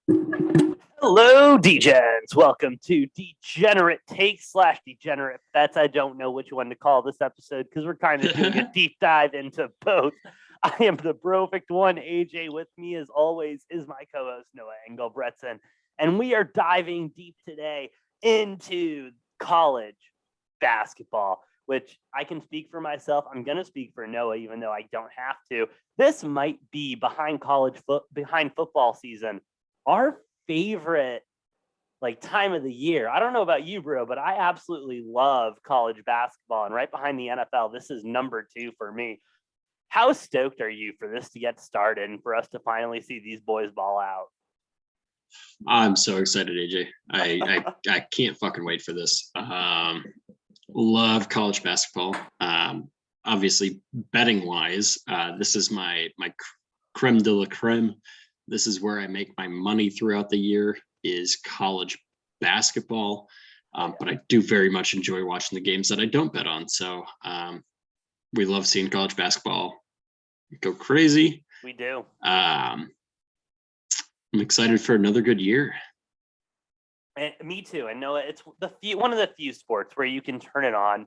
Hello, Degens. Welcome to Degenerate Takes / Degenerate Bets. I don't know which one to call this episode because we're kind of doing a deep dive into both. I am the perfect one, AJ. With me, as always, is my co-host, Noah Engelbretson. And we are diving deep today into college basketball, which I can speak for myself. I'm going to speak for Noah, even though I don't have to. This might be behind football season, our favorite time of the year. I don't know about you, bro, but I absolutely love college basketball, and right behind the NFL, this is number 2 for me. How stoked are you for this to get started and for us to finally see these boys ball out? I'm so excited, AJ. I can't fucking wait for this. Love college basketball. Obviously, betting wise, this is my creme de la creme. This is where I make my money throughout the year, is college basketball. But I do very much enjoy watching the games that I don't bet on. So we love seeing college basketball go crazy. We do. I'm excited for another good year. And me too. And Noah, it's one of the few sports where you can turn it on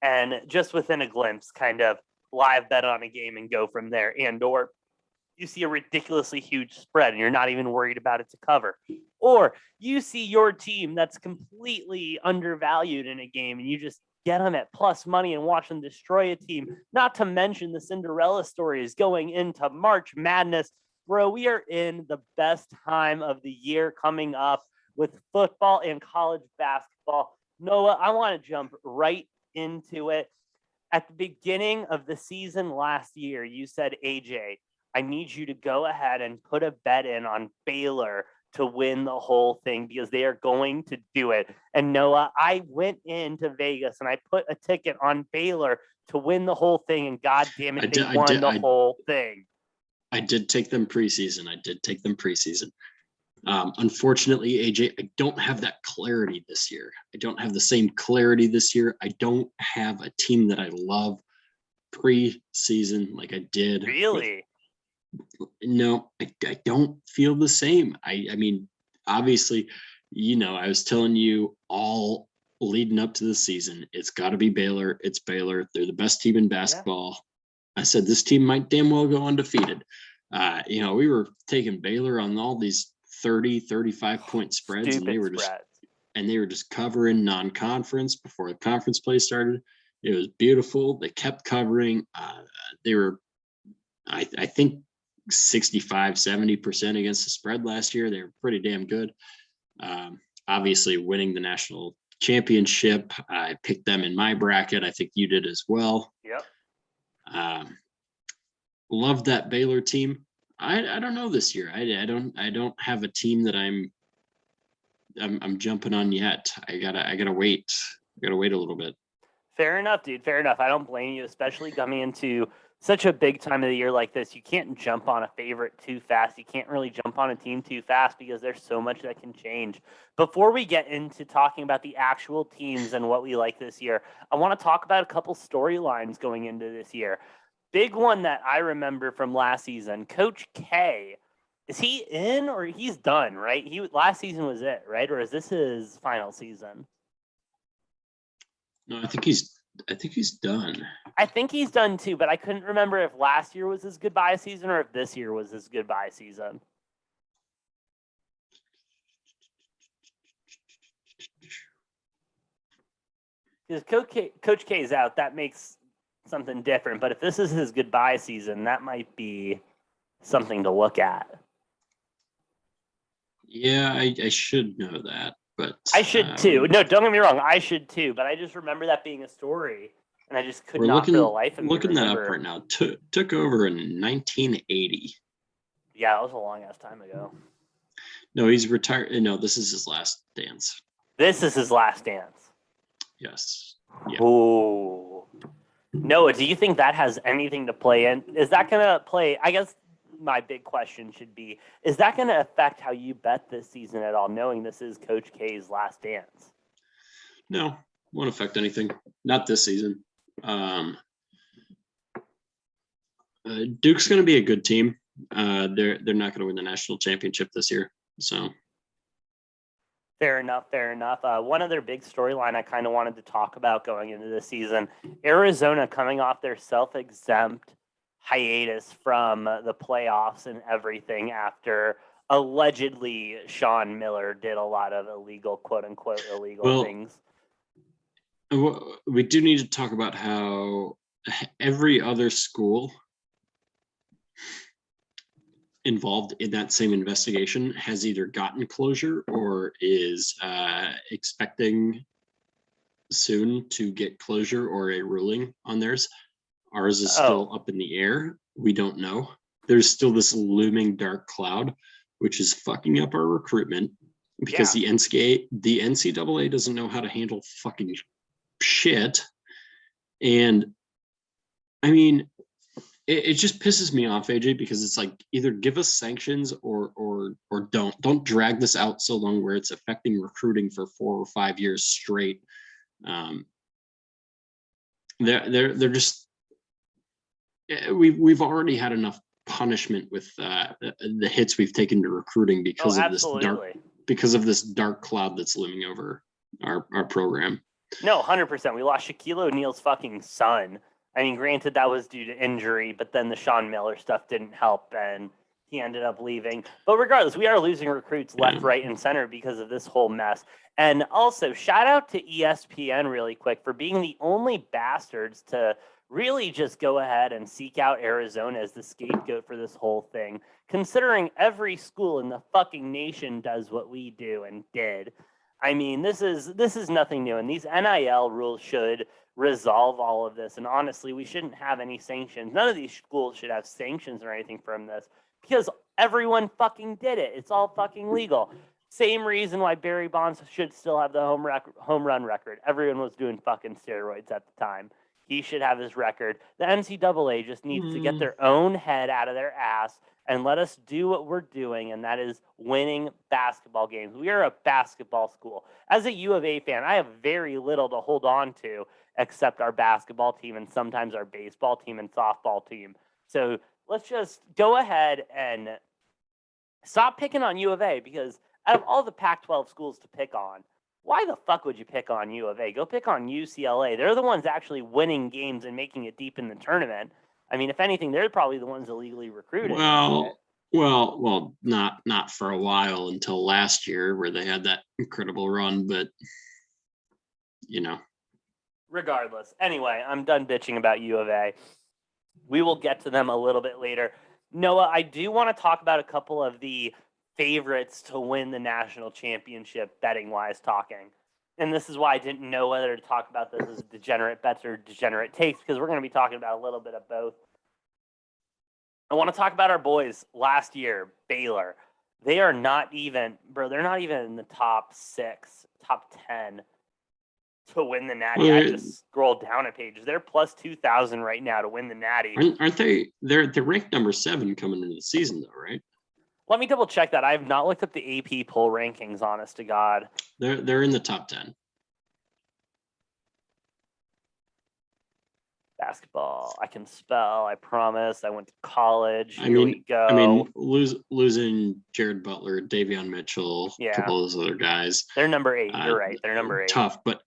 and just within a glimpse kind of live bet on a game and go from there. And or you see a ridiculously huge spread and you're not even worried about it to cover. Or you see your team that's completely undervalued in a game and you just get them at plus money and watch them destroy a team. Not to mention the Cinderella story is going into March Madness. Bro, we are in the best time of the year coming up with football and college basketball. Noah, I want to jump right into it. At the beginning of the season last year, you said, AJ, I need you to go ahead and put a bet in on Baylor to win the whole thing because they are going to do it. And Noah, I went into Vegas and I put a ticket on Baylor to win the whole thing, and God damn it, they won the whole thing. I did take them preseason. Unfortunately, AJ, I don't have that clarity this year. I don't have the same clarity this year. I don't have a team that I love preseason like I did. Really? No, I don't feel the same. I mean, obviously, I was telling you all leading up to the season, it's got to be Baylor. It's Baylor. They're the best team in basketball. Yeah. I said this team might damn well go undefeated. We were taking Baylor on all these 30, 35 point spreads, and they were just covering non-conference before the conference play started. It was beautiful. They kept covering. They were, I think, 65-70% against the spread last year. They were pretty damn good. Obviously winning the national championship, I picked them in my bracket. I think you did as well. Yep. Love that Baylor team. I don't know this year. I don't have a team that I'm jumping on yet. I gotta wait. I gotta wait a little bit. Fair enough, dude. Fair enough. I don't blame you, especially coming into such a big time of the year like this. You can't jump on a favorite too fast. You can't really jump on a team too fast because there's so much that can change. Before we get into talking about the actual teams and what we like this year, I want to talk about a couple storylines going into this year. Big one that I remember from last season, Coach K. Is he in or he's done, right? Last season was it, right? Or is this his final season? No, I think he's done. I think he's done too, but I couldn't remember if last year was his goodbye season or if this year was his goodbye season. Because Coach K is out, that makes something different. But if this is his goodbye season, that might be something to look at. Yeah, I should know that, but I should too. No, don't get me wrong, I should too. But I just remember that being a story, and I just could not for the life of me looking that up right now. Took over in 1980. Yeah, that was a long ass time ago. No, he's retired. No, this is his last dance. This is his last dance. Yes. Yeah. Ooh. Noah, do you think that has anything to play in? Is that going to play? I guess my big question should be, is that going to affect how you bet this season at all, knowing this is Coach K's last dance? No, won't affect anything. Not this season. Duke's going to be a good team. They're not going to win the national championship this year. So Fair enough. One other big storyline I kind of wanted to talk about going into the season, Arizona coming off their self-exempt hiatus from the playoffs and everything after allegedly Sean Miller did a lot of illegal, quote unquote, illegal things. We do need to talk about how every other school involved in that same investigation has either gotten closure or is expecting soon to get closure or a ruling on theirs. Ours is still up in the air. We don't know. There's still this looming dark cloud, which is fucking up our recruitment because the NCAA doesn't know how to handle fucking shit. And I mean, it just pisses me off, AJ, because it's like either give us sanctions or don't drag this out so long where it's affecting recruiting for 4 or 5 years straight. They're just we've already had enough punishment with the hits we've taken to recruiting because of this dark cloud that's looming over our program. No, 100%. We lost Shaquille O'Neal's fucking son. I mean, granted, that was due to injury, but then the Sean Miller stuff didn't help, and he ended up leaving. But regardless, we are losing recruits left, right, and center because of this whole mess. And also, shout out to ESPN really quick for being the only bastards to really just go ahead and seek out Arizona as the scapegoat for this whole thing, considering every school in the fucking nation does what we do and did. I mean, this is nothing new, and these NIL rules should resolve all of this. And honestly, we shouldn't have any sanctions. None of these schools should have sanctions or anything from this because everyone fucking did it. It's all fucking legal. Same reason why Barry Bonds should still have the home run record. Everyone was doing fucking steroids at the time. He should have his record. The NCAA just needs to get their own head out of their ass and let us do what we're doing, and that is winning basketball games. We are a basketball school. As a U of A fan, I have very little to hold on to except our basketball team and sometimes our baseball team and softball team. So let's just go ahead and stop picking on U of A, because out of all the Pac-12 schools to pick on, why the fuck would you pick on U of A? Go pick on UCLA. They're the ones actually winning games and making it deep in the tournament. I mean, if anything, they're probably the ones illegally recruited. Well, not for a while until last year where they had that incredible run, but Regardless. Anyway, I'm done bitching about U of A. We will get to them a little bit later. Noah, I do want to talk about a couple of the favorites to win the national championship betting-wise talking. And this is why I didn't know whether to talk about this as Degenerate Bets or Degenerate Takes, because we're going to be talking about a little bit of both. I want to talk about our boys last year, Baylor. They are not even, they're not even in the top 6, top 10 to win the Natty. I just scrolled down a page. They're plus 2,000 right now to win the Natty. Aren't they? They're ranked number 7 coming into the season, though, right? Let me double check that. I have not looked up the AP poll rankings, honest to God. They're in the top 10. Basketball. I can spell. I promise. I went to college. We go. Losing Jared Butler, Davion Mitchell, a couple of those other guys. They're number 8. You're right. They're number 8. Tough, but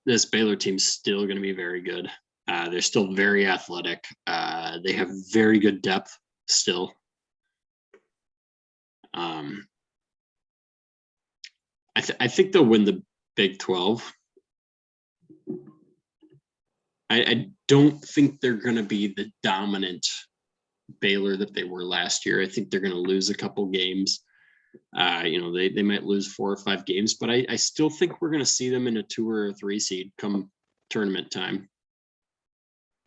this Baylor team's still going to be very good. They're still very athletic. They have very good depth still. I think they'll win the Big 12. I don't think they're going to be the dominant Baylor that they were last year. I think they're going to lose a couple games. They might lose 4 or 5 games, but I still think we're going to see them in a 2 or a 3 seed come tournament time.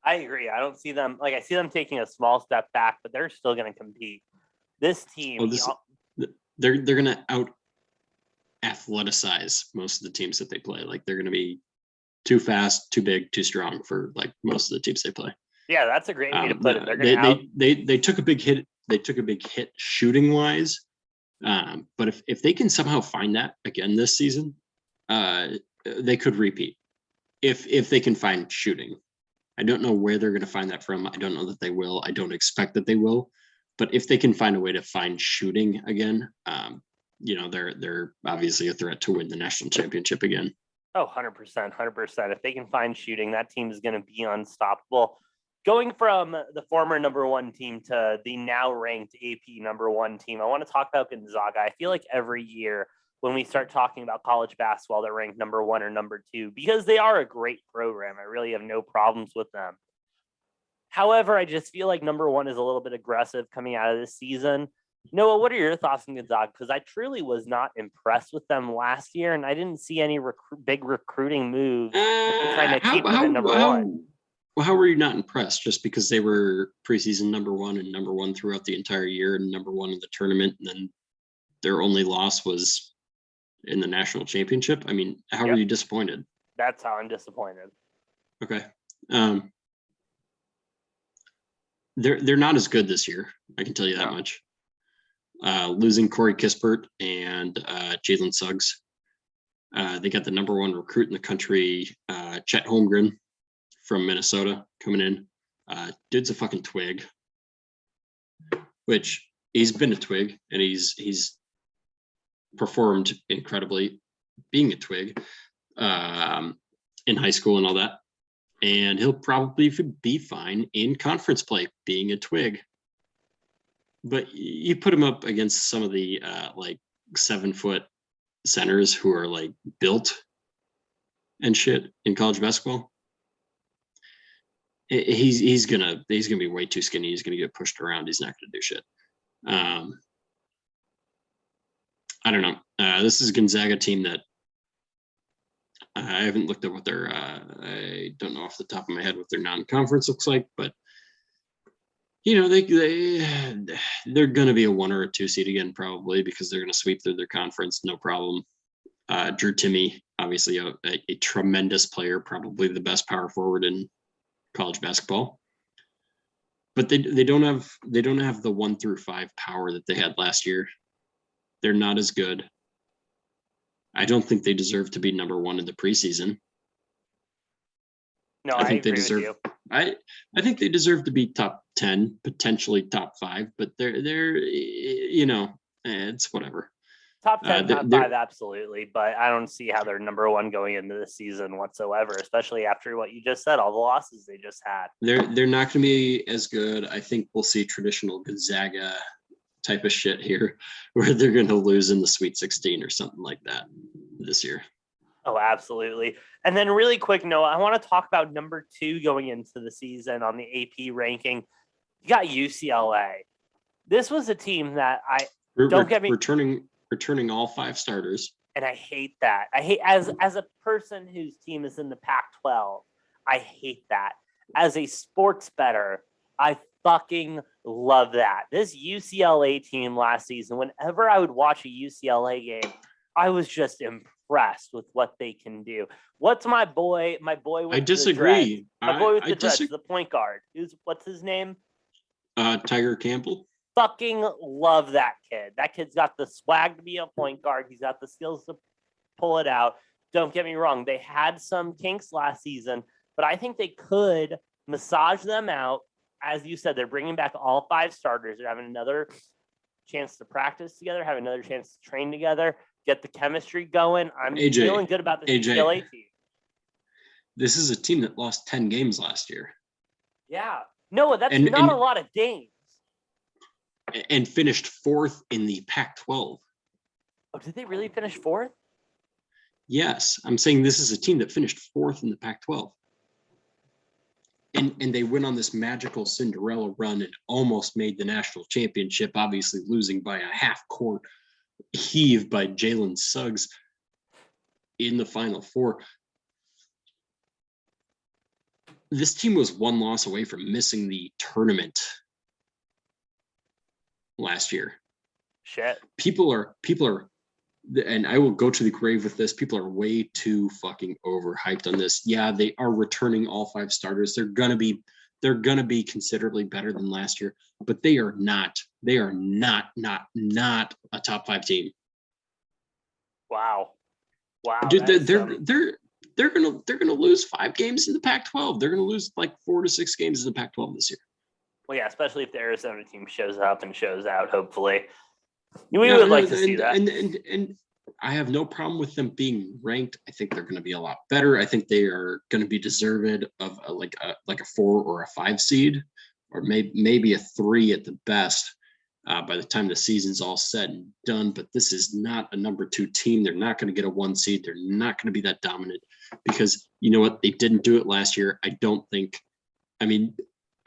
I agree. I don't see them, I see them taking a small step back, but they're still going to compete. This team, they're going to out athleticize most of the teams that they play. Like, they're going to be too fast, too big, too strong for like most of the teams they play. Yeah, that's a great way to put it. They're going they took a big hit. They took a big hit shooting wise, but if they can somehow find that again this season, they could repeat. If they can find shooting, I don't know where they're going to find that from. I don't know that they will. I don't expect that they will. But if they can find a way to find shooting again, they're obviously a threat to win the national championship again. Oh, 100%, 100%. If they can find shooting, that team is going to be unstoppable. Going from the former number one team to the now ranked AP number one team, I want to talk about Gonzaga. I feel like every year when we start talking about college basketball, they're ranked number one or number two because they are a great program. I really have no problems with them. However, I just feel like number one is a little bit aggressive coming out of this season. Noah, what are your thoughts on Gonzaga? Because I truly was not impressed with them last year, and I didn't see any big recruiting moves trying to keep them at number one. Well, how were you not impressed? Just because they were preseason number one and number one throughout the entire year and number one in the tournament, and then their only loss was in the national championship? I mean, how were you disappointed? That's how I'm disappointed. Okay. They're not as good this year. I can tell you that much. Losing Corey Kispert and Jalen Suggs. They got the number one recruit in the country, Chet Holmgren from Minnesota, coming in. Dude's a fucking twig, which he's been a twig, and he's performed incredibly being a twig in high school and all that. And he'll probably be fine in conference play being a twig. But you put him up against some of the 7-foot centers who are like built and shit in college basketball. He's gonna be way too skinny. He's gonna get pushed around. He's not gonna do shit. I don't know. This is a Gonzaga team that I haven't looked at what their I don't know off the top of my head what their non-conference looks like, but they're going to be a 1 or a 2 seed again, probably, because they're going to sweep through their conference, no problem. Drew Timme, obviously a tremendous player, probably the best power forward in college basketball. But they don't have the 1 through 5 power that they had last year. They're not as good. I don't think they deserve to be number one in the preseason. No, I think they deserve. With you. I think they deserve to be top 10, potentially top 5, but they're it's whatever. Top 10, top 5, absolutely, but I don't see how they're number one going into the season whatsoever, especially after what you just said, all the losses they just had. They're not going to be as good. I think we'll see traditional Gonzaga type of shit here, where they're going to lose in the Sweet 16 or something like that this year. Oh, absolutely. And then really quick, Noah, I want to talk about number 2 going into the season on the AP ranking. You got UCLA. This was a team that returning all 5 starters. And I hate that. I hate as a person whose team is in the Pac-12, I hate that. As a sports bettor, I fucking love that. This UCLA team last season, whenever I would watch a UCLA game, I was just impressed with what they can do. What's my boy? My boy with I disagree. My boy with the dreads, the point guard. What's his name? Tiger Campbell. Fucking love that kid. That kid's got the swag to be a point guard. He's got the skills to pull it out. Don't get me wrong. They had some kinks last season, but I think they could massage them out. As you said, they're bringing back all 5 starters. They're having another chance to practice together, have another chance to train together, get the chemistry going. I'm feeling good about the UCLA team. This is a team that lost 10 games last year. Yeah. No, that's not a lot of games. And finished 4th in the Pac-12. Oh, did they really finish 4th? Yes. I'm saying this is a team that finished 4th in the Pac-12. And they went on this magical Cinderella run and almost made the national championship, obviously losing by a half-court heave by Jalen Suggs in the Final Four. This team was 1 loss away from missing the tournament last year. Shit. People are, and I will go to the grave with this, people are way too fucking overhyped on this. Yeah, they are returning all 5 starters. They're gonna be considerably better than last year, but they are not a top 5 team. Wow. Dude, they're gonna lose 5 games in the Pac-12. They're gonna lose like 4 to 6 games in the Pac-12 this year. Well, yeah, especially if the Arizona team shows up and shows out. Hopefully, we would like to see that. And I have no problem with them being ranked. I think they're going to be a lot better. I think they are going to be deserved of like a 4 or a 5 seed, or maybe a 3 at the best by the time the season's all said and done. But this is not a number 2 team. They're not going to get a 1 seed. They're not going to be that dominant because you know what? They didn't do it last year. I don't think. I mean,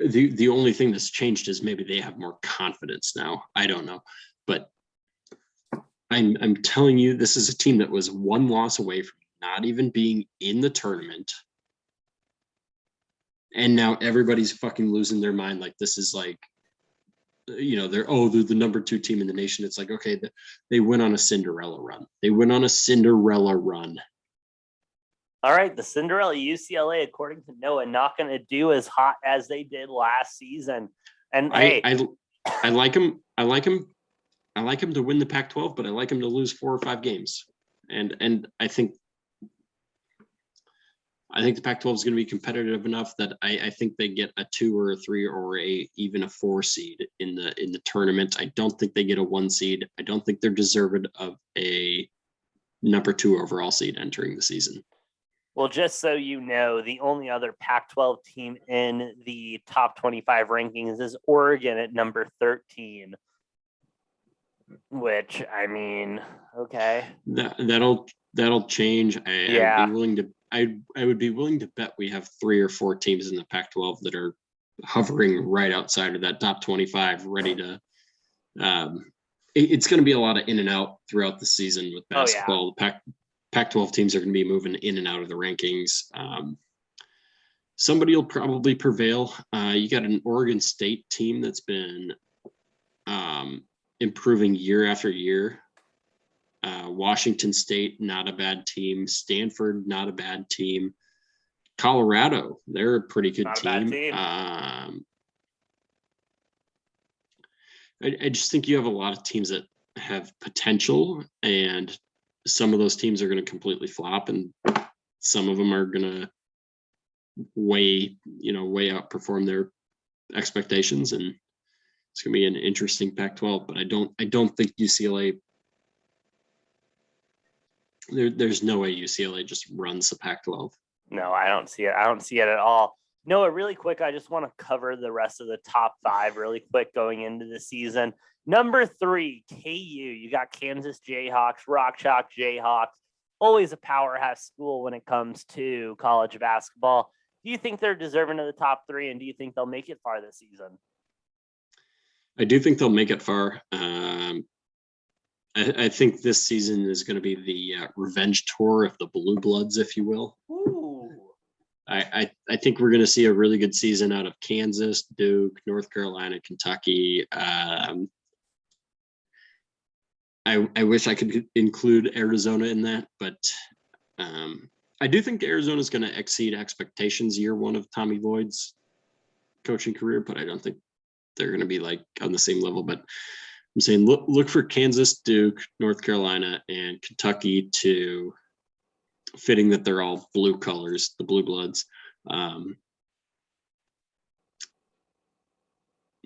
the only thing that's changed is maybe they have more confidence now. I don't know, but I'm telling you, this is a team that was 1 loss away from not even being in the tournament. And now everybody's fucking losing their mind. Like this is like, you know, they're the number 2 team in the nation. It's like, okay, they went on a Cinderella run. All right, the Cinderella UCLA, according to Noah, not going to do as hot as they did last season. And I like them. I like them to win the Pac-12, but I like them to lose 4 or 5 games. And I think the Pac-12 is going to be competitive enough that I think they get a 2 or a 3 or even a 4 seed in the tournament. I don't think they get a 1 seed. I don't think they're deserved of a number 2 overall seed entering the season. Well, just so you know, the only other Pac-12 team in the top 25 rankings is Oregon at number 13. Which, I mean, okay. That'll change. I would be willing to bet we have 3 or 4 teams in the Pac-12 that are hovering right outside of that top 25, ready to. It's going to be a lot of in and out throughout the season with basketball. Oh, yeah. The Pac-12 teams are going to be moving in and out of the rankings. Somebody will probably prevail. You got an Oregon State team that's been improving year after year. Washington State, not a bad team. Stanford, not a bad team. Colorado, they're a pretty good team. I just think you have a lot of teams that have potential, and some of those teams are going to completely flop, and some of them are going to way outperform their expectations, and it's going to be an interesting Pac-12. But I don't think UCLA. There's no way UCLA just runs the Pac-12. No, I don't see it. I don't see it at all. Noah, really quick, I just want to cover the rest of the top 5 really quick going into the season. Number 3, KU. You got Kansas Jayhawks, Rock Chalk Jayhawks. Always a powerhouse school when it comes to college basketball. Do you think they're deserving of the top 3, and do you think they'll make it far this season? I do think they'll make it far. I think this season is going to be the revenge tour of the Blue Bloods, if you will. Ooh. I think we're going to see a really good season out of Kansas, Duke, North Carolina, Kentucky. I wish I could include Arizona in that, but I do think Arizona is going to exceed expectations year 1 of Tommy Lloyd's coaching career, but I don't think they're going to be like on the same level. But I'm saying look for Kansas, Duke, North Carolina, and Kentucky to fitting that they're all blue colors, the Blue Bloods.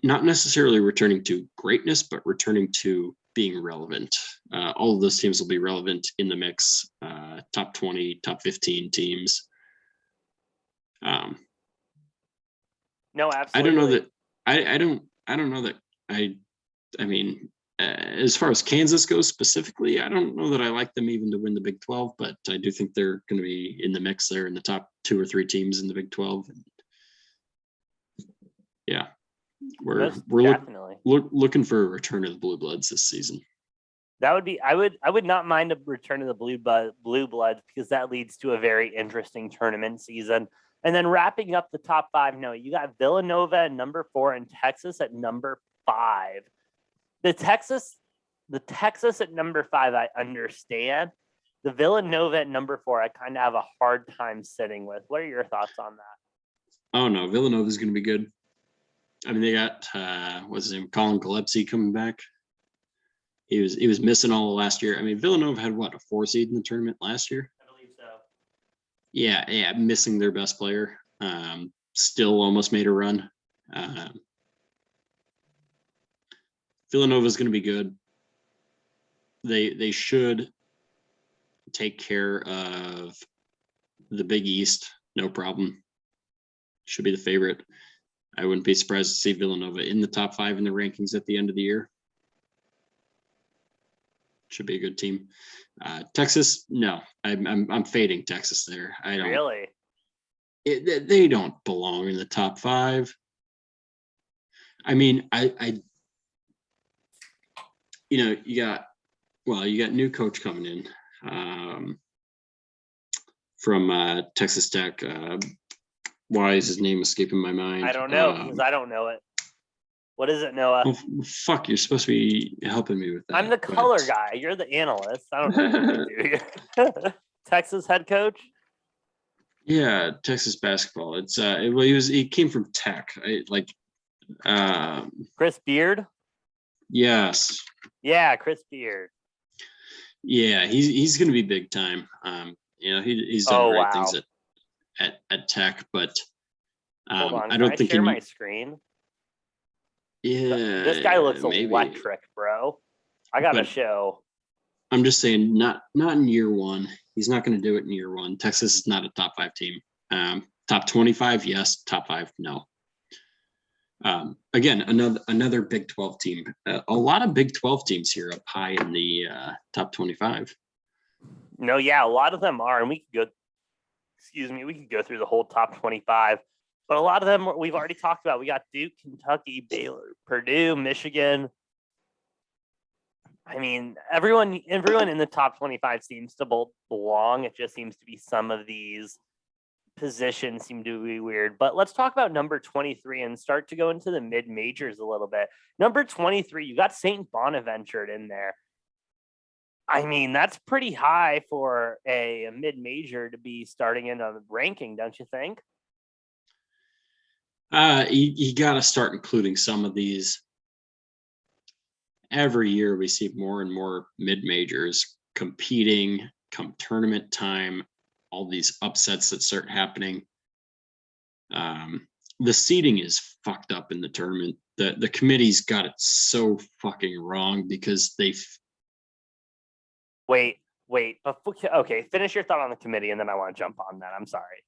Not necessarily returning to greatness, but returning to being relevant. All of those teams will be relevant in the mix. Top 20, top 15 teams. No, absolutely. I don't know that. I don't know that. I mean, as far as Kansas goes specifically, I don't know that I like them even to win the Big 12, but I do think they're going to be in the mix there in the top 2 or 3 teams in the Big 12. Yeah, we're looking for a return of the Blue Bloods this season. That would be. I would not mind a return of the Blue Bloods because that leads to a very interesting tournament season. And then wrapping up the top 5, no, you got Villanova at number 4 and Texas at number 5. The Texas at number 5, I understand. The Villanova at number 4, I kind of have a hard time sitting with. What are your thoughts on that? Oh no, Villanova is going to be good. I mean, they got what's his name, Colin Gillespie coming back. He was missing all of last year. I mean, Villanova had what, a 4 seed in the tournament last year? I believe so. Yeah, missing their best player. Still almost made a run. Villanova is going to be good. They should take care of the Big East, no problem. Should be the favorite. I wouldn't be surprised to see Villanova in the top 5 in the rankings at the end of the year. Should be a good team. Texas, no, I'm fading Texas there. I don't really. They don't belong in the top 5. I mean, you got new coach coming in from Texas Tech. Why is his name escaping my mind? I don't know because I don't know it. What is it, Noah? Well, fuck, you're supposed to be helping me with that. I'm the color guy. You're the analyst. I don't know what you do. Texas head coach? Yeah, Texas basketball. It's he came from Tech. Chris Beard? Yes. Yeah, Chris Beard. Yeah, he's going to be big time. He's done great things at Tech, but hold on. I don't Can think I share my screen. Yeah, this guy looks maybe. electric, bro. I got a show. I'm just saying, not in year one. He's not going to do it in year one. Texas is not a top 5 team. Top 25, yes. Top 5, no. Again, another Big 12 team. A lot of Big 12 teams here up high in the top 25. No, yeah, a lot of them are, and we could go through the whole top 25. But a lot of them we've already talked about. We got Duke, Kentucky, Baylor, Purdue, Michigan. I mean, everyone in the top 25 seems to belong. It just seems to be some of these positions seem to be weird. But let's talk about number 23 and start to go into the mid-majors a little bit. Number 23, you got St. Bonaventure in there. I mean, that's pretty high for a mid-major to be starting in a ranking, don't you think? You got to start including some of these. Every year we see more and more mid-majors competing come tournament time, all these upsets that start happening. The seeding is fucked up in the tournament. The committee's got it so fucking wrong because Wait. Okay, finish your thought on the committee and then I want to jump on that. I'm sorry.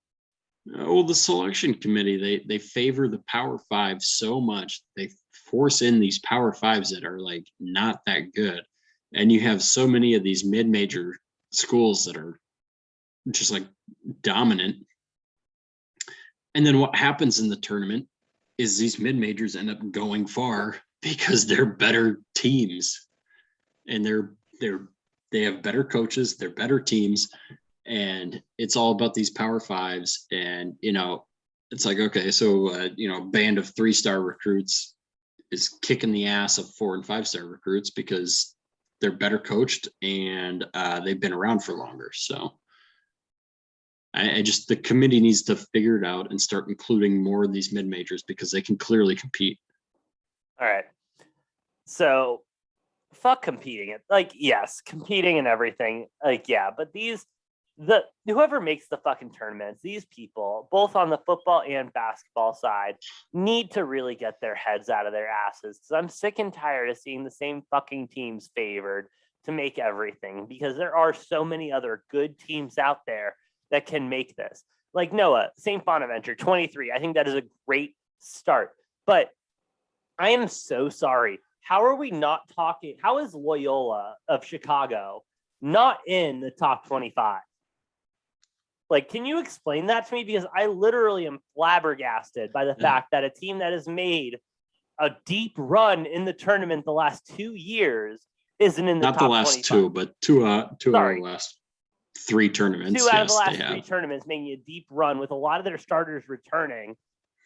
Well, the selection committee, they favor the Power 5 so much. They force in these Power 5s that are like not that good. And you have so many of these mid-major schools that are just like dominant. And then what happens in the tournament is these mid-majors end up going far because they're better teams. And they have better coaches, they're better teams. And it's all about these Power 5s. And, it's like, okay, so, a band of 3-star recruits is kicking the ass of 4 and 5-star recruits because they're better coached and they've been around for longer. So the committee needs to figure it out and start including more of these mid-majors because they can clearly compete. All right. So fuck competing. Like, yes, competing and everything. Like, yeah, but whoever makes the fucking tournaments, these people, both on the football and basketball side, need to really get their heads out of their asses. Because I'm sick and tired of seeing the same fucking teams favored to make everything. Because there are so many other good teams out there that can make this. Like Noah, St. Bonaventure, 23. I think that is a great start. But I am so sorry. How are we not talking? How is Loyola of Chicago not in the top 25? Like, can you explain that to me? Because I literally am flabbergasted by the fact that a team that has made a deep run in the tournament the last 2 years isn't in the top 25. Not the last 2, but two out of the last 3 tournaments. 2 out of the last 3 tournaments making a deep run with a lot of their starters returning.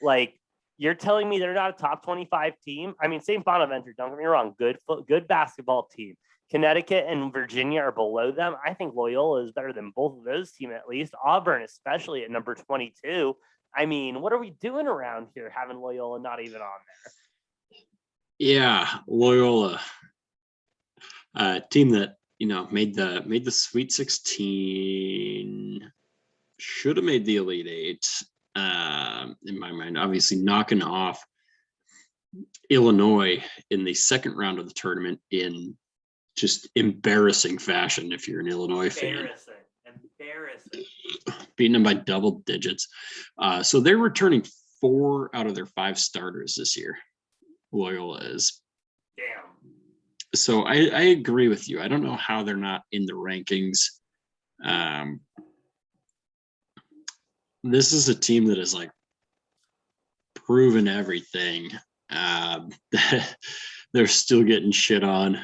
Like, you're telling me they're not a top 25 team? I mean, St. Bonaventure, don't get me wrong, good basketball team. Connecticut and Virginia are below them. I think Loyola is better than both of those teams, at least. Auburn, especially at number 22. I mean, what are we doing around here having Loyola not even on there? Yeah, Loyola, team that made the Sweet 16. should have made the Elite Eight. In my mind, obviously knocking off Illinois in the second round of the tournament in just embarrassing fashion. If you're an Illinois fan, embarrassing, beating them by double digits. So they're returning 4 out of their 5 starters this year. Loyola is. Damn. So I agree with you. I don't know how they're not in the rankings. This is a team that is like proven everything. They're still getting shit on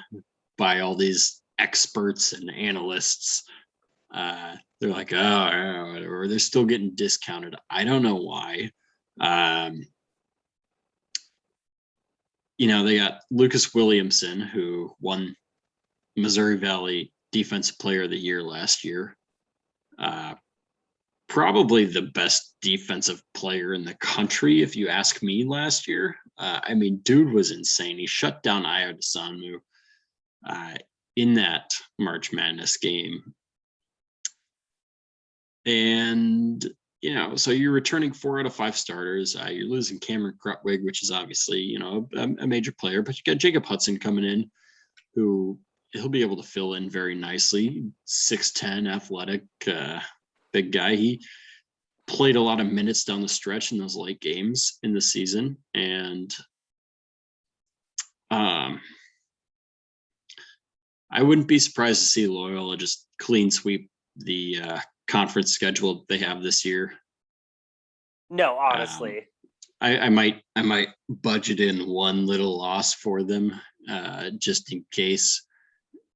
by all these experts and analysts. They're like, oh, whatever. They're still getting discounted. I don't know why. They got Lucas Williamson, who won Missouri Valley Defensive Player of the Year last year. Probably the best defensive player in the country, if you ask me, last year. Dude was insane. He shut down Ayo Desanmu in that March Madness game. And, so you're returning 4 out of 5 starters. You're losing Cameron Krutwig, which is obviously, a major player. But you got Jacob Hudson coming in, who he'll be able to fill in very nicely. 6'10", athletic, big guy. He played a lot of minutes down the stretch in those late games in the season. And I wouldn't be surprised to see Loyola just clean sweep the conference schedule they have this year. No, honestly. I might budget in one little loss for them just in case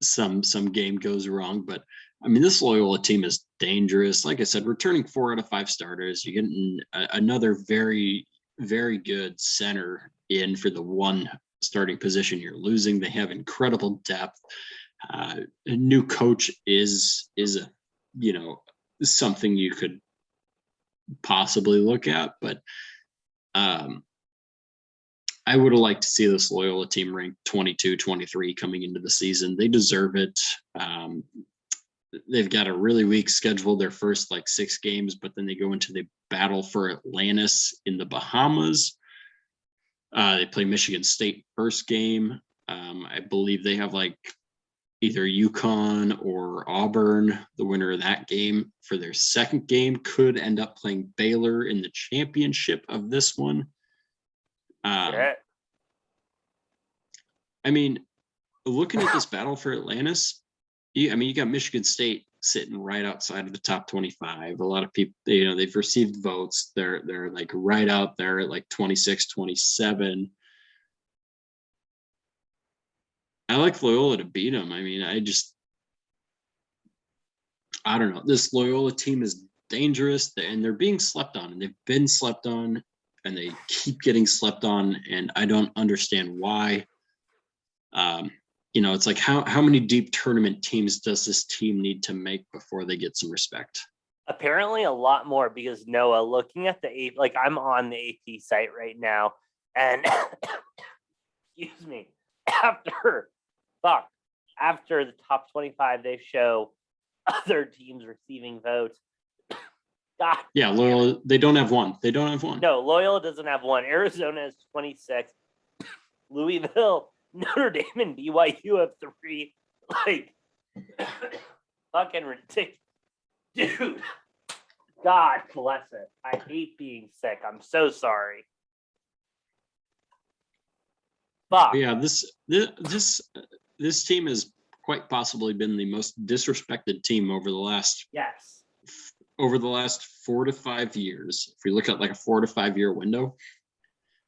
some game goes wrong. But this Loyola team is dangerous. Like I said, returning 4 out of 5 starters. You're getting another very, very good center in for the one starting position you're losing. They have incredible depth. A new coach is something you could possibly look at, but I would have liked to see this Loyola team ranked 22, 23 coming into the season. They deserve it. They've got a really weak schedule, their first 6 games, but then they go into the battle for Atlantis in the Bahamas. They play Michigan State first game. I believe they have either UConn or Auburn, the winner of that game, for their second game. Could end up playing Baylor in the championship of this one. Looking at this battle for Atlantis, you got Michigan State sitting right outside of the top 25. A lot of people, they've received votes. They're right out there at 26, 27. I like Loyola to beat them. I don't know. This Loyola team is dangerous, and they're being slept on, and they've been slept on, and they keep getting slept on, and I don't understand why. It's how many deep tournament teams does this team need to make before they get some respect? Apparently a lot more, because Noah, looking at the I'm on the AP site right now, and excuse me, after the top 25, they show other teams receiving votes. God. Yeah, Loyola, they don't have one. No, Loyola doesn't have one. Arizona is 26. Louisville, Notre Dame, and BYU have 3. Fucking ridiculous. Dude. God bless it. I hate being sick. I'm so sorry. Fuck. Yeah, this team has quite possibly been the most disrespected team over the last 4 to 5 years. If we look at a 4 to 5 year window,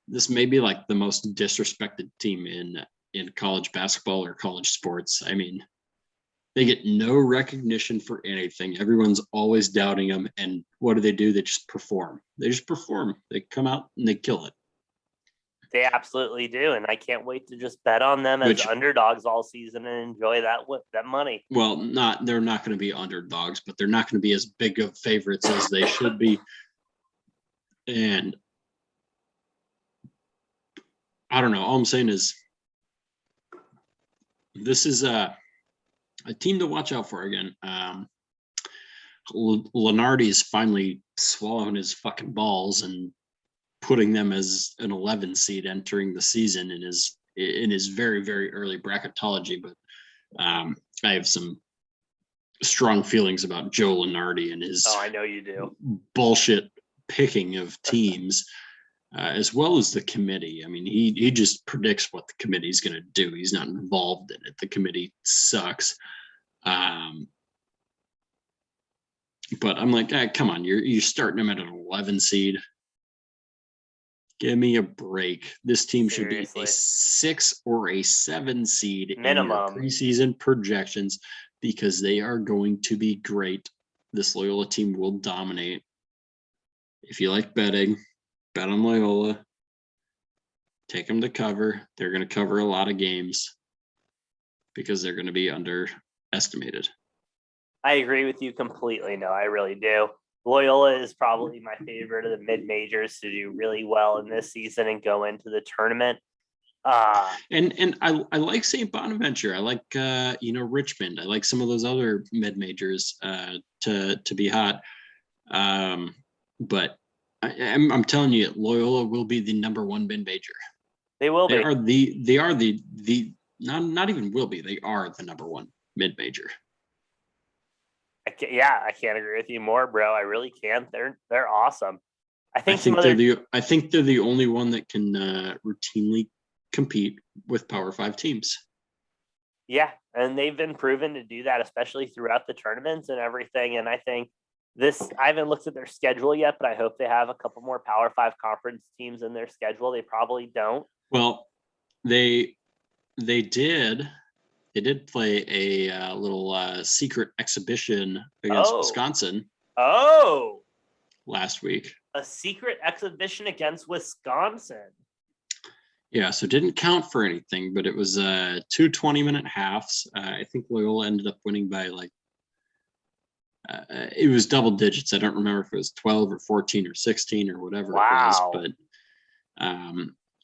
this may be the most disrespected team in college basketball or college sports. They get no recognition for anything. Everyone's always doubting them. And what do? They just perform. They come out and they kill it. They absolutely do. And I can't wait to just bet on them as underdogs all season and enjoy that money. Well, they're not going to be underdogs, but they're not going to be as big of favorites as they should be. And I don't know. All I'm saying is this is a team to watch out for again. Lenardi's finally swallowing his fucking balls and putting them as an 11 seed entering the season in his very, very early bracketology. But I have some strong feelings about Joe Lenardi and his I know you do. bullshit picking of teams, as well as the committee. I mean, he just predicts what the committee is going to do. He's not involved in it. The committee sucks. But I'm like, come on, you're starting him at an 11 seed. Give me a break. This team should be a 6 or a 7 seed minimum in your preseason projections, because they are going to be great. This Loyola team will dominate. If you like betting, bet on Loyola. Take them to cover. They're going to cover a lot of games because they're going to be underestimated. I agree with you completely. No, I really do. Loyola is probably my favorite of the mid-majors to do really well in this season and go into the tournament. And I like St. Bonaventure. I like Richmond. I like some of those other mid-majors to be hot. But I'm telling you, Loyola will be the number one mid-major. They will be. They are the not even will be. They are the number one mid-major. I can't agree with you more, bro. I really can't. They're awesome. I think they're the only one that can routinely compete with Power 5 teams. Yeah, and they've been proven to do that, especially throughout the tournaments and everything. And I think I haven't looked at their schedule yet, but I hope they have a couple more Power 5 conference teams in their schedule. They probably don't. Well, they did play a little secret exhibition against Wisconsin. Last week. A secret exhibition against Wisconsin. Yeah, so it didn't count for anything, but it was 2 20-minute halves. I think Loyola ended up winning by it was double digits. I don't remember if it was 12 or 14 or 16 or whatever it was, but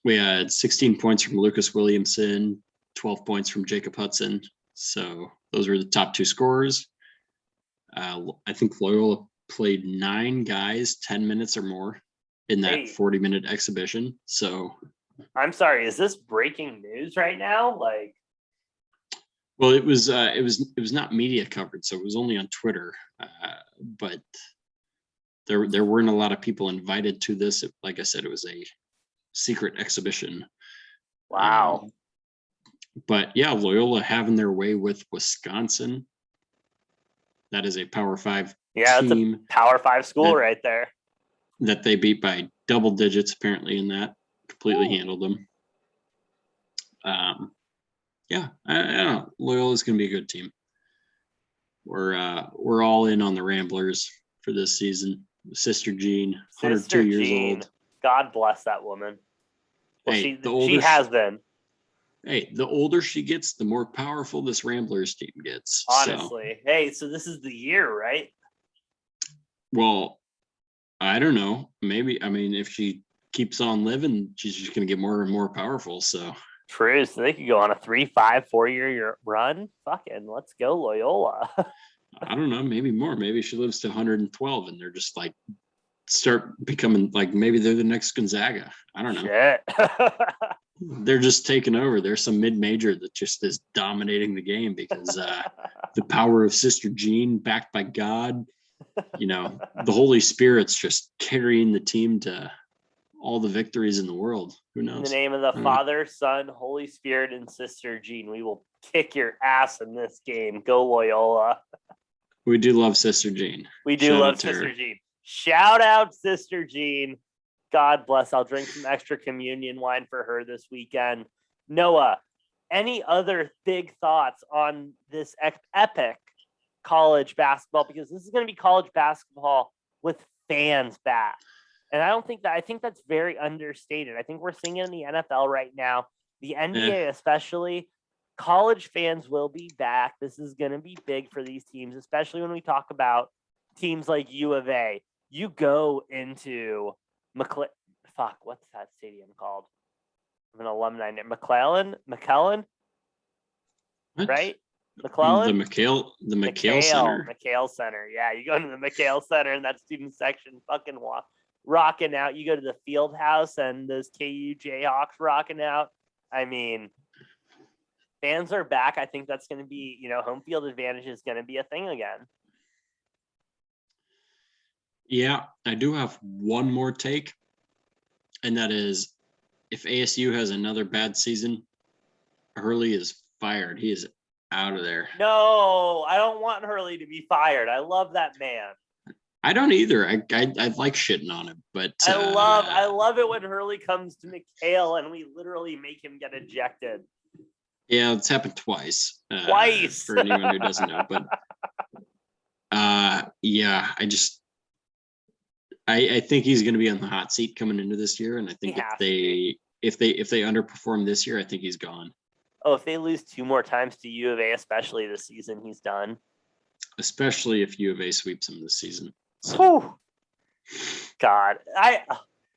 we had 16 points from Lucas Williamson, 12 points from Jacob Hudson. So those were the top two scorers. I think Loyola played 9 guys 10 minutes or more in that 40-minute exhibition. So I'm sorry, is this breaking news right now? Well, it was not media covered, so it was only on Twitter. But there weren't a lot of people invited to this. Like I said, it was a secret exhibition. Wow. But yeah, Loyola having their way with Wisconsin. That is a Power 5 team. That's a Power 5 school right there. That they beat by double digits, apparently, in that. Completely handled them. Yeah, I don't know. Loyola's going to be a good team. We're all in on the Ramblers for this season. Sister Jean, 102 years old. God bless that woman. Well, hey, she has been. Hey, the older she gets, the more powerful this Ramblers team gets. Honestly. So this is the year, right? Well, I don't know. Maybe, I mean, if she keeps on living, she's just going to get more and more powerful. So true. So they could go on a 3-5 4-year run. Fucking let's go Loyola. I don't know, maybe more. Maybe she lives to 112 and they're just like start becoming like, maybe they're the next Gonzaga. I don't know. Shit. They're just taking over. There's some mid-major that just is dominating the game because the power of Sister Jean, backed by God, the Holy Spirit's just carrying the team to all the victories in the world. Who knows? In the name of the Father, Son, Holy Spirit, and Sister Jean, we will kick your ass in this game. Go Loyola. We do love Sister Jean. We do love Sister Jean. Shout out Sister Jean. God bless. I'll drink some extra communion wine for her this weekend. Noah, any other big thoughts on this epic college basketball? Because this is going to be college basketball with fans back. And I think that's very understated. I think we're seeing it in the NFL right now. The NBA especially, college fans will be back. This is going to be big for these teams, especially when we talk about teams like U of A. You go into what's that stadium called? I'm an alumni name. McClellan? What? Right? McClellan? The McHale Center. McHale Center. Yeah, you go to the McHale Center and that student section fucking rocking out. You go to the field house and those KU Jayhawks rocking out. I mean, fans are back. I think that's going to be, home field advantage is going to be a thing again. Yeah, I do have one more take, and that is if ASU has another bad season, Hurley is fired. He is out of there. No, I don't want Hurley to be fired. I love that man. I don't either. I like shitting on him, but I love it when Hurley comes to McHale and we literally make him get ejected. Yeah, it's happened twice. Twice for anyone who doesn't know, but yeah, I think he's going to be on the hot seat coming into this year, and I think if they underperform this year, I think he's gone. Oh, if they lose 2 more times to U of A, especially this season, he's done. Especially if U of A sweeps him this season. So. God,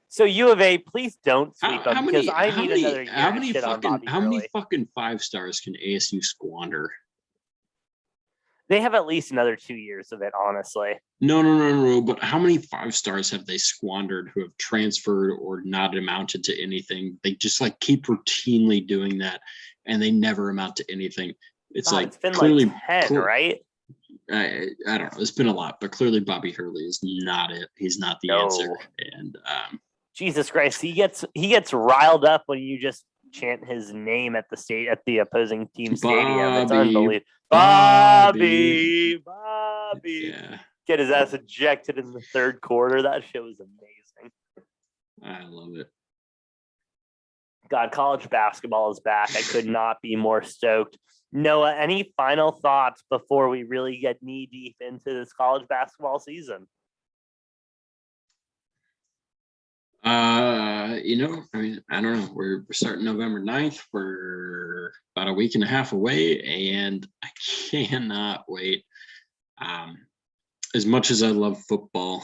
so U of A, please don't sweep them because I need another year to shit on Bobby Hurley. How many fucking 5 stars can ASU squander? They have at least another 2 years of it, honestly. No. But how many 5 stars have they squandered who have transferred or not amounted to anything? They just keep routinely doing that, and they never amount to anything. It's been clearly 10, right? I don't know. It's been a lot, but clearly Bobby Hurley is not it. He's not the answer. And Jesus Christ, he gets riled up when you just chant his name at the opposing team stadium. It's unbelievable. Bobby. Yeah. Get his ass ejected in the 3rd quarter. That shit was amazing. I love it. God, college basketball is back. I could not be more stoked. Noah, any final thoughts before we really get knee deep into this college basketball season? I don't know. We're starting November 9th. We're about a week and a half away, and I cannot wait. As much as I love football,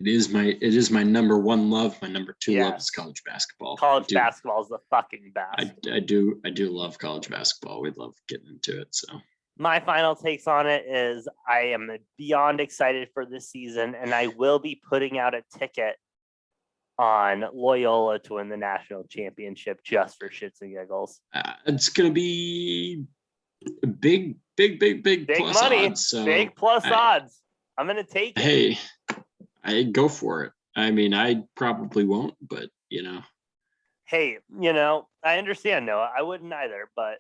it is my number 1 love. My number 2 love is college basketball. College basketball is the fucking best. I do love college basketball. We love getting into it. So my final takes on it is I am beyond excited for this season, and I will be putting out a ticket on Loyola to win the national championship just for shits and giggles. It's gonna be big plus money. Odds, so big plus odds. I'm gonna take it. Hey, I go for it. I mean, I probably won't, but Hey, I understand, Noah. I wouldn't either, but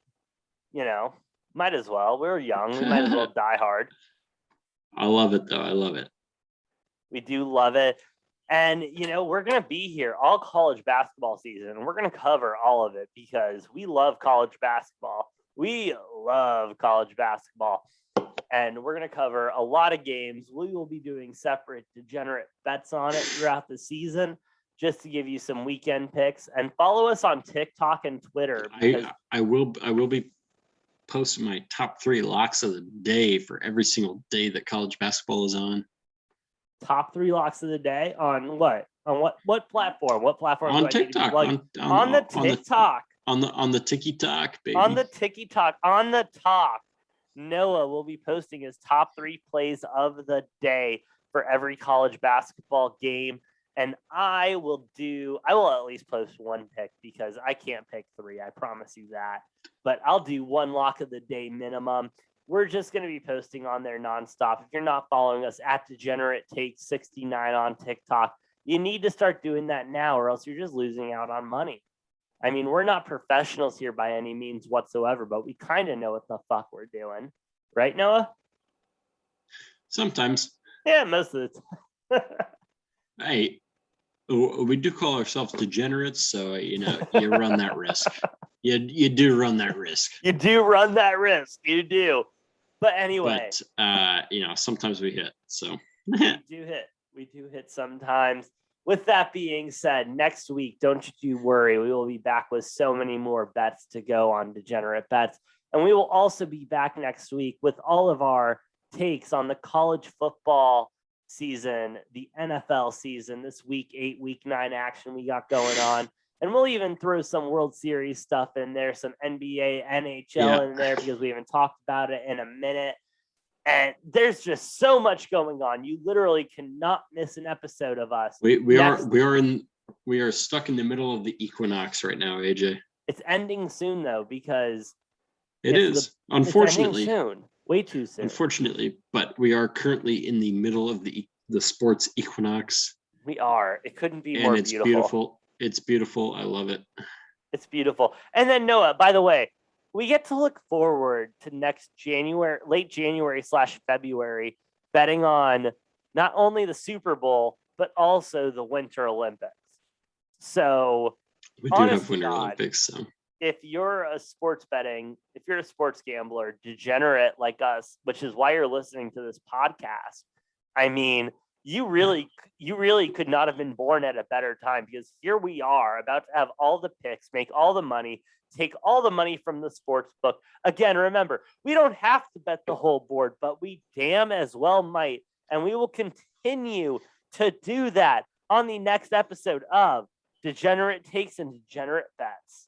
might as well. We're young. We might as well die hard. I love it, though. I love it. We do love it. And, we're going to be here all college basketball season. We're going to cover all of it because we love college basketball. We love college basketball. And we're going to cover a lot of games. We will be doing separate degenerate bets on it throughout the season just to give you some weekend picks. And follow us on TikTok and Twitter. I will be posting my top 3 locks of the day for every single day that college basketball is on. Top 3 locks of the day on what? On what platform? What platform? On TikTok. On the TikTok. On the TikTok, baby. On the TikTok. On the top. Noah will be posting his top 3 plays of the day for every college basketball game. And I will at least post 1 pick because I can't pick 3. I promise you that. But I'll do 1 lock of the day minimum. We're just going to be posting on there nonstop. If you're not following us at Degenerate Takes 69 on TikTok, you need to start doing that now or else you're just losing out on money. I mean, we're not professionals here by any means whatsoever, but we kind of know what the fuck we're doing. Right, Noah? Sometimes. Yeah, most of the time. Hey, we do call ourselves degenerates, so you run that risk. You do run that risk. You do run that risk. You do. But anyway. But sometimes we hit. So we do hit sometimes. With that being said, next week, don't you worry. We will be back with so many more bets to go on Degenerate Bets. And we will also be back next week with all of our takes on the college football season, the NFL season, this week 8, week 9 action we got going on. And we'll even throw some World Series stuff in there, some NBA, NHL in there, because we haven't talked about it in a minute. And there's just so much going on. You literally cannot miss an episode of us. We are stuck in the middle of the equinox right now, AJ. It's ending soon though, because it is unfortunately soon, way too soon. Unfortunately, but we are currently in the middle of the sports equinox. We are. It couldn't be more beautiful. Beautiful. It's beautiful. I love it. It's beautiful. And then Noah, by the way, we get to look forward to next January, late January / February, betting on not only the Super Bowl, but also the Winter Olympics. So we do have Winter Olympics. So if you're a sports gambler, degenerate like us, which is why you're listening to this podcast, I mean, you really could not have been born at a better time, because here we are about to have all the picks, make all the money, take all the money from the sports book. Again, remember, we don't have to bet the whole board, but we damn as well might. And we will continue to do that on the next episode of Degenerate Takes and Degenerate Bets.